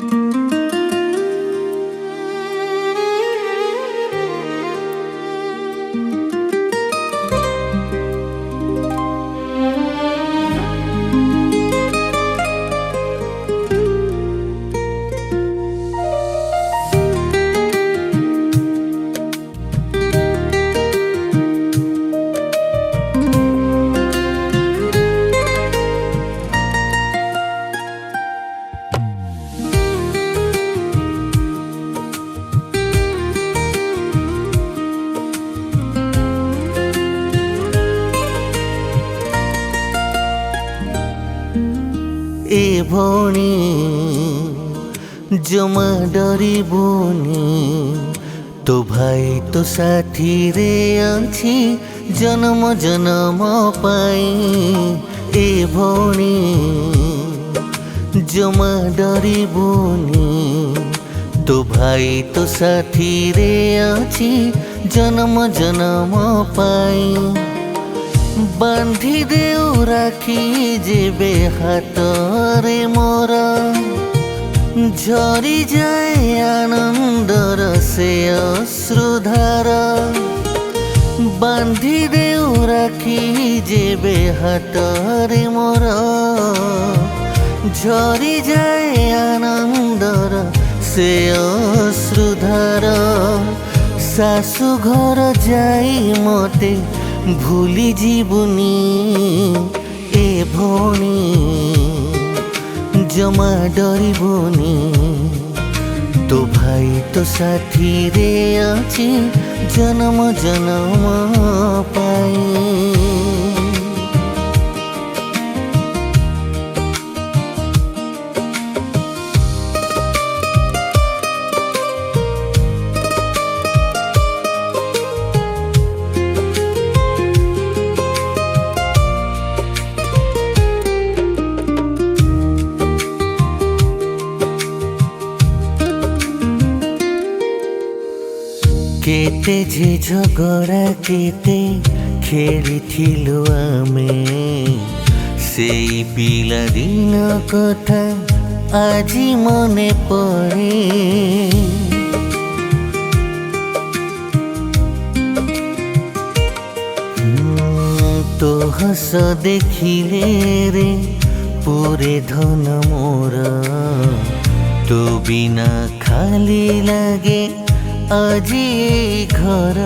ए भौणी जमा डरिबुनी तो भाई तो साथी रे अछि जन्म जन्म पाई। ए भौणी जमा डरिबुनी तो भाई तो साथी रे अछि जन्म जन्म पाई। बांधी देउ राखी जेबे हातरे मोर झरी जाए आनंदर से अश्रुधार। बांधी देउ राखी जेबे हातरे मोर झरी जाए आनंदर से अश्रुधार। सासु घर जाई मते भूली जीवनी। ए भौणी जमा डरिबुनी तो भाई तो साथी रे अछि जन्म जन्म पाई। केते जे झगड़ा केते खेलिथिलु आमे सेई पिला दिन कथा आजी मने पड़े। तो हस देखिले रे पूरे धन मोर तो बिना खाली लागे आजी घर।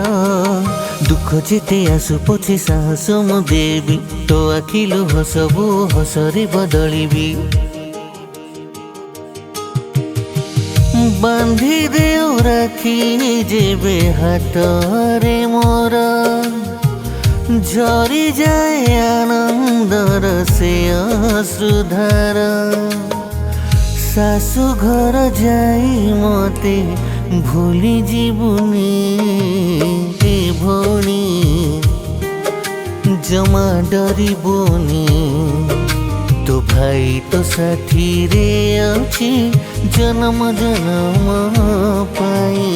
दुख जेते आसु पछे साहस मु देवी तो आखिलु हसबु हसरे बदलिबी। बांधी देउ राखी जेबे हातरे मोर झरी जाए आनंदर से अश्रुधार। सासु घर जाई मते भूली जीवनी। ए भौणी जमा डरिबुनी तो भाई तो साथी रे अछि जन्म जन्म पाई।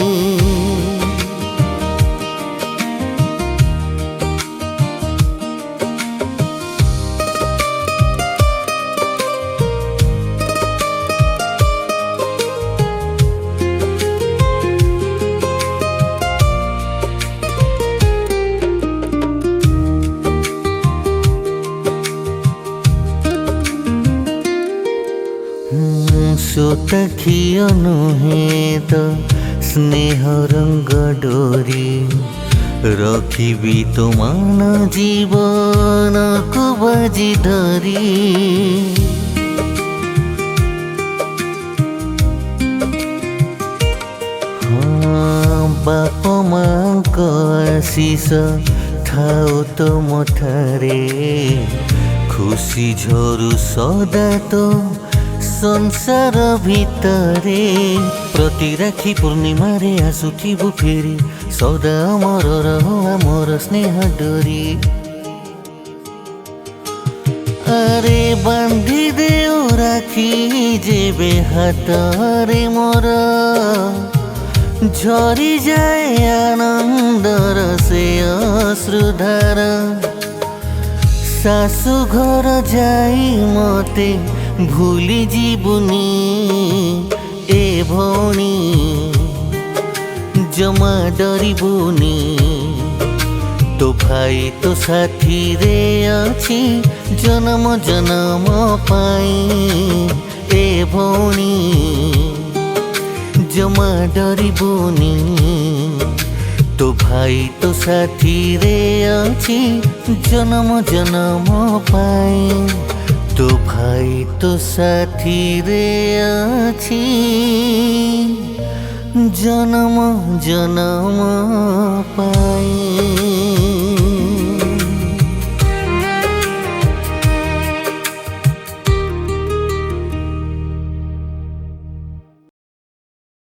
सोतखियो नुहे तो स्नेह रंग डोरी रखिबी तो मान जीवन को बाजी धरी। बाप मांक आशीष थाओ तो मठारे खुशी झरू सदा तो संसार भितरे। प्रति राखी पूर्णिमा रे आसुथिबु फेरी सदा अमर रहो आमर स्नेह डोरी। अरे बांधी देउ राखी जेबे हातरे मोर झरी जाए आनंदर से अश्रुधार। सासु घर जाई मते भूली जीवनी। ए भौणी जमा डरिबुनी तो भाई तो साथी रे अछि जन्म जन्म पाई ए भौणी जमा डरिबुनी तो भाई तो साथी रे अछि जन्म जन्म पाई तो भाई तो साथी रे अछि जन्म जन्म पाई।